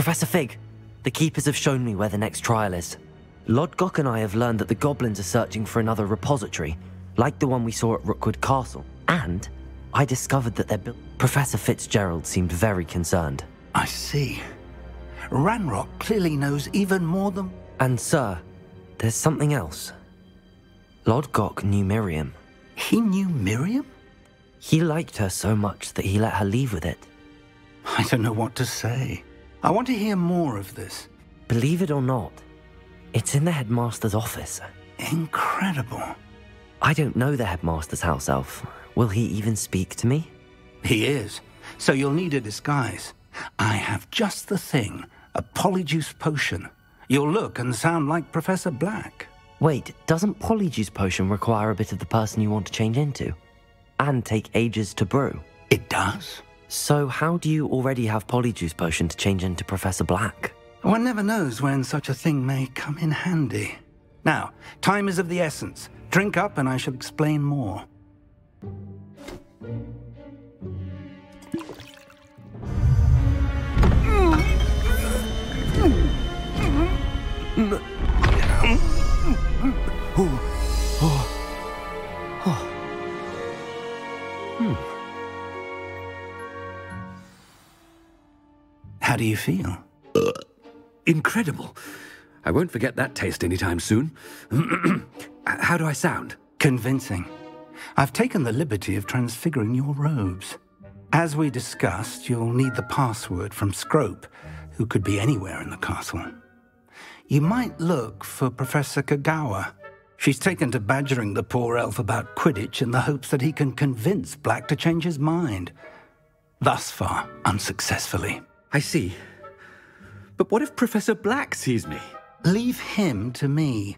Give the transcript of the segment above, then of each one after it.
Professor Fig, the Keepers have shown me where the next trial is. Lodgok and I have learned that the goblins are searching for another repository, like the one we saw at Rookwood Castle. And I discovered that they're Professor Fitzgerald seemed very concerned. I see. Ranrock clearly knows even more than... And sir, there's something else. Lodgok knew Miriam. He knew Miriam? He liked her so much that he let her leave with it. I don't know what to say. I want to hear more of this. Believe it or not, it's in the headmaster's office. Incredible. I don't know the headmaster's house elf. Will he even speak to me? He is. So you'll need a disguise. I have just the thing. A Polyjuice potion. You'll look and sound like Professor Black. Wait, doesn't Polyjuice potion require a bit of the person you want to change into? And take ages to brew? It does. So how do you already have Polyjuice potion to change into Professor Black? One never knows when such a thing may come in handy. Now, time is of the essence. Drink up and I shall explain more. How do you feel? Incredible. I won't forget that taste anytime soon. How do I sound? Convincing. I've taken the liberty of transfiguring your robes. As we discussed, you'll need the password from Scrope, who could be anywhere in the castle. You might look for Professor Kagawa. She's taken to badgering the poor elf about Quidditch in the hopes that he can convince Black to change his mind. Thus far, unsuccessfully. I see. But what if Professor Black sees me? Leave him to me.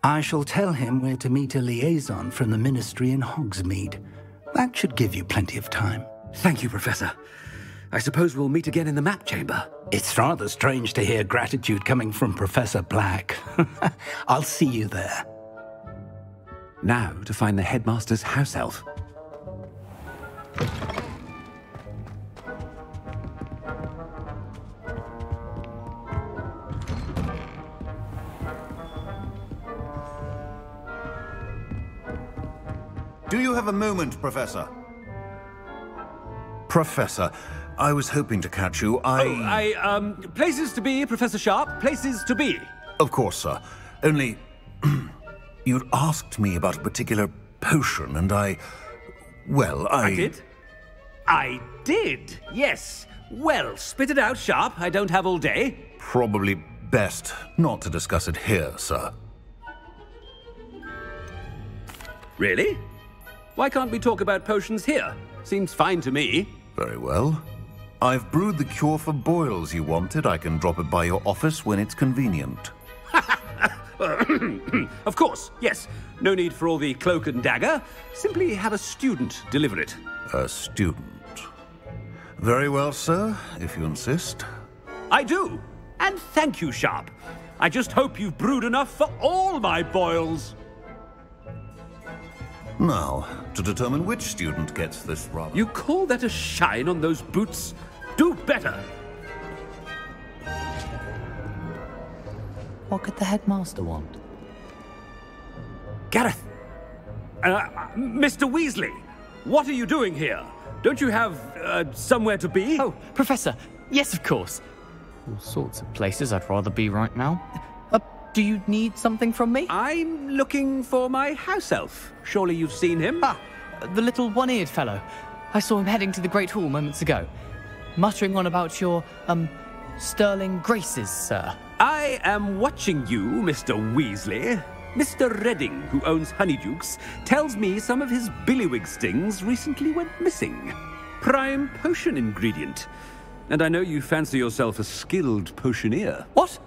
I shall tell him where to meet a liaison from the Ministry in Hogsmeade. That should give you plenty of time. Thank you, Professor. I suppose we'll meet again in the map chamber. It's rather strange to hear gratitude coming from Professor Black. I'll see you there. Now to find the headmaster's house elf. Do you have a moment, Professor? Professor, I was hoping to catch you. Places to be, Professor Sharp. Places to be. Of course, sir. Only... you'd asked me about a particular potion, and well, I did? I did, yes. Well, spit it out, Sharp. I don't have all day. Probably best not to discuss it here, sir. Really? Why can't we talk about potions here? Seems fine to me. Very well. I've brewed the cure for boils you wanted. I can drop it by your office when it's convenient. Of course, yes. No need for all the cloak and dagger. Simply have a student deliver it. A student. Very well, sir, if you insist. I do. And thank you, Sharp. I just hope you've brewed enough for all my boils. Now, to determine which student gets this rather... You call that a shine on those boots? Do better. What could the headmaster want? Gareth! Mr. Weasley, what are you doing here? Don't you have, somewhere to be? Oh, Professor, yes, of course. All sorts of places I'd rather be right now. Do you need something from me? I'm looking for my house elf. Surely you've seen him? Ah, the little one-eared fellow. I saw him heading to the Great Hall moments ago, muttering on about your, sterling graces, sir. I am watching you, Mr. Weasley. Mr. Redding, who owns Honeydukes, tells me some of his billywig stings recently went missing. Prime potion ingredient. And I know you fancy yourself a skilled potioneer. What?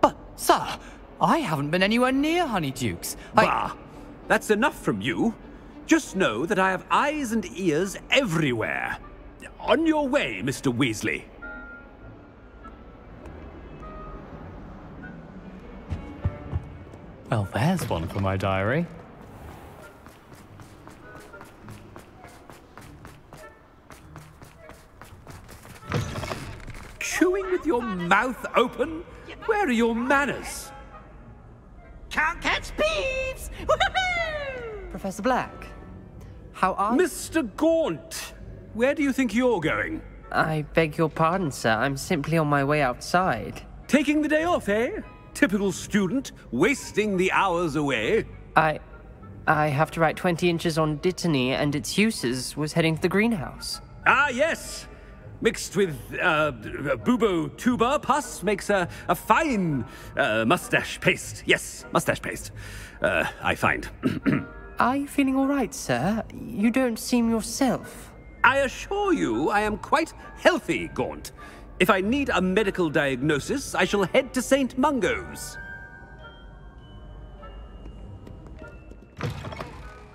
But, sir, I haven't been anywhere near Honeydukes. Bah! That's enough from you. Just know that I have eyes and ears everywhere. On your way, Mr. Weasley. Well, there's one for my diary. Chewing with your mouth open? Where are your manners? Can't catch thieves! Woohoo! Professor Black, how are you? Mr. Gaunt, where do you think you're going? I beg your pardon, sir. I'm simply on my way outside. Taking the day off, eh? Typical student, wasting the hours away. I have to write 20 inches on Dittany and its uses. Was heading to the greenhouse. Ah, yes. Mixed with bubo tuber pus makes a fine mustache paste. Yes, mustache paste. I find. Are you feeling all right, sir? You don't seem yourself. I assure you I am quite healthy, Gaunt. If I need a medical diagnosis, I shall head to St. Mungo's.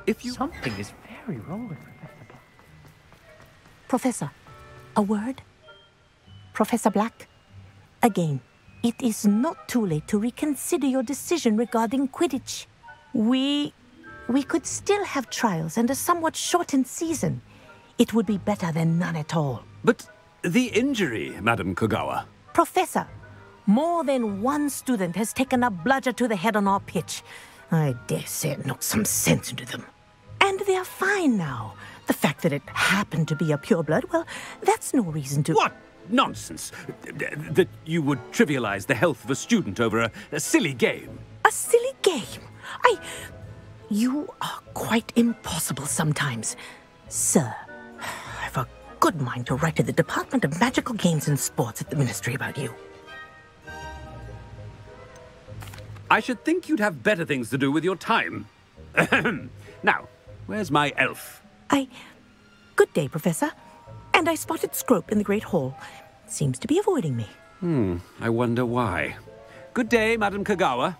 If you... Something is very wrong with Professor Black. Professor, a word? Professor Black, again, it is not too late to reconsider your decision regarding Quidditch. We could still have trials and a somewhat shortened season. It would be better than none at all. But the injury, Madam Kogawa. Professor, more than one student has taken a bludger to the head on our pitch. I dare say it knocked some sense into them. And they are fine now. The fact that it happened to be a pureblood, well, that's no reason to... What nonsense! That you would trivialize the health of a student over a silly game. A silly game? You are quite impossible sometimes. Sir, I've a good mind to write to the Department of Magical Games and Sports at the Ministry about you. I should think you'd have better things to do with your time. Now, where's my elf? Good day, Professor. And I spotted Scrope in the Great Hall. Seems to be avoiding me. I wonder why. Good day, Madam Kogawa.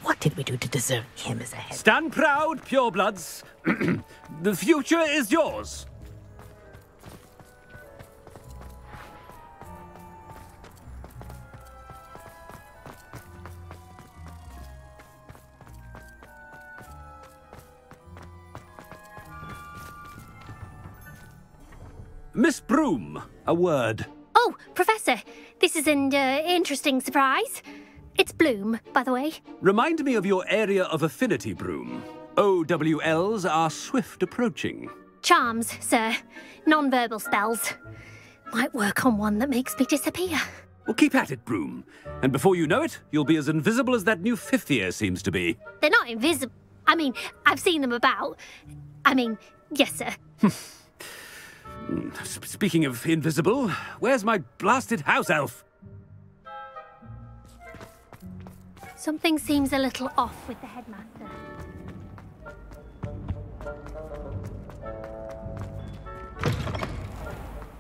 What did we do to deserve him as a head? Stand proud, purebloods. The future is yours. Miss Broom, a word. Oh, Professor, this is an interesting surprise. It's Bloom, by the way. Remind me of your area of affinity, Broom. OWLs are swift approaching. Charms, sir. Non-verbal spells. Might work on one that makes me disappear. Well, keep at it, Broom. And before you know it, you'll be as invisible as that new fifth year seems to be. They're not invisible. I mean, I've seen them about. I mean, yes, sir. Speaking of invisible, where's my blasted house elf? Something seems a little off with the headmaster.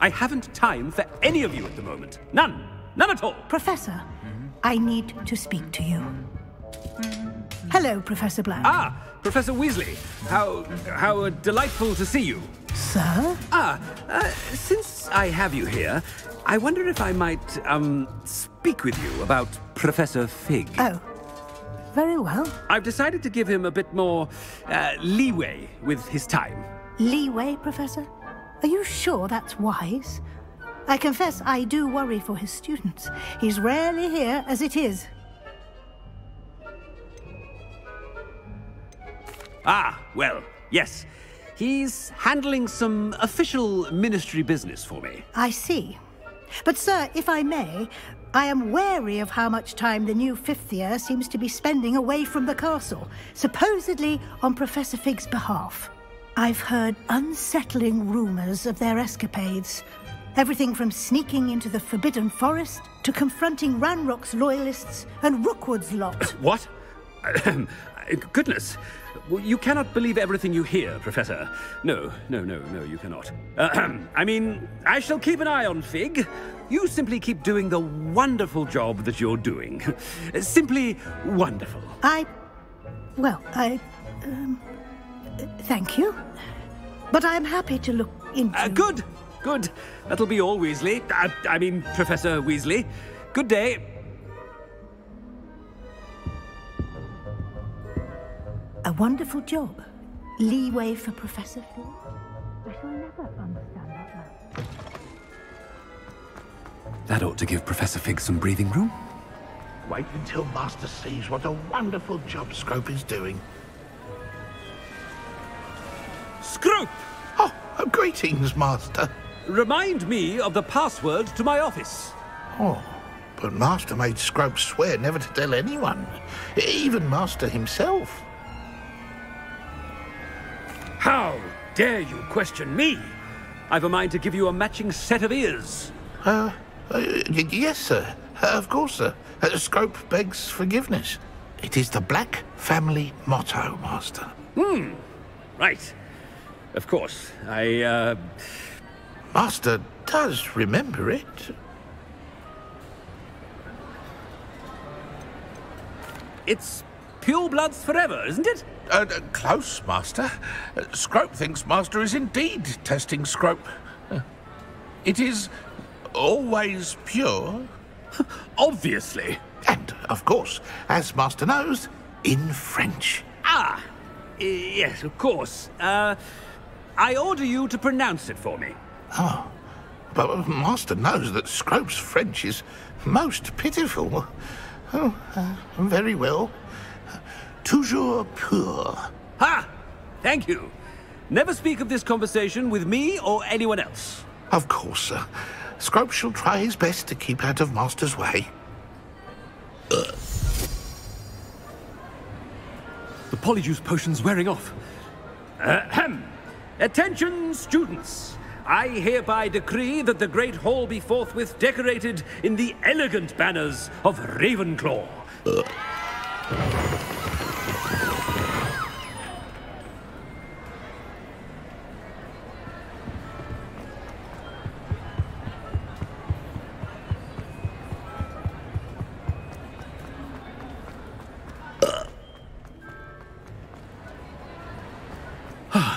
I haven't time for any of you at the moment. None. None at all. Professor, I need to speak to you. Hello, Professor Black. Ah, Professor Weasley. How delightful to see you. Sir? Since I have you here, I wonder if I might, speak with you about Professor Fig. Oh, very well. I've decided to give him a bit more, leeway with his time. Leeway, Professor? Are you sure that's wise? I confess I do worry for his students. He's rarely here as it is. Ah, well, yes. He's handling some official ministry business for me. I see. But, sir, if I may, I am wary of how much time the new fifth year seems to be spending away from the castle, supposedly on Professor Fig's behalf. I've heard unsettling rumors of their escapades. Everything from sneaking into the Forbidden Forest to confronting Ranrock's loyalists and Rookwood's lot. What? Goodness. Well, you cannot believe everything you hear, Professor. No, you cannot. I mean, I shall keep an eye on Fig. You simply keep doing the wonderful job that you're doing. Simply wonderful. Thank you. But I'm happy to look into... Good. That'll be all, Weasley. I mean, Professor Weasley. Good day. A wonderful job. Leeway for Professor Fig. I shall never understand that man. That ought to give Professor Fig some breathing room. Wait until Master sees what a wonderful job Scrope is doing. Scrope! Oh, greetings, Master. Remind me of the password to my office. Oh, but Master made Scrope swear never to tell anyone, even Master himself. How dare you question me? I've a mind to give you a matching set of ears. Yes, sir. Of course, sir. Scrope begs forgiveness. It is the Black family motto, Master. Right. Of course. Master does remember it. It's pure bloods forever, isn't it? Close, Master. Scrope thinks Master is indeed testing Scrope. It is always pure. Obviously. And, of course, as Master knows, in French. Ah, yes, of course. I order you to pronounce it for me. Oh, but Master knows that Scrope's French is most pitiful. Oh, very well. Toujours pur. Ha! Thank you. Never speak of this conversation with me or anyone else. Of course, sir. Scrope shall try his best to keep out of Master's way. The Polyjuice potion's wearing off. Ahem. Attention, students. I hereby decree that the Great Hall be forthwith decorated in the elegant banners of Ravenclaw.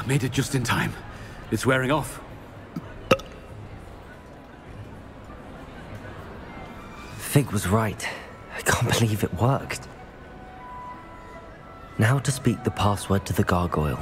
Made it just in time. It's wearing off. Fig was right. I can't believe it worked. Now to speak the password to the gargoyle.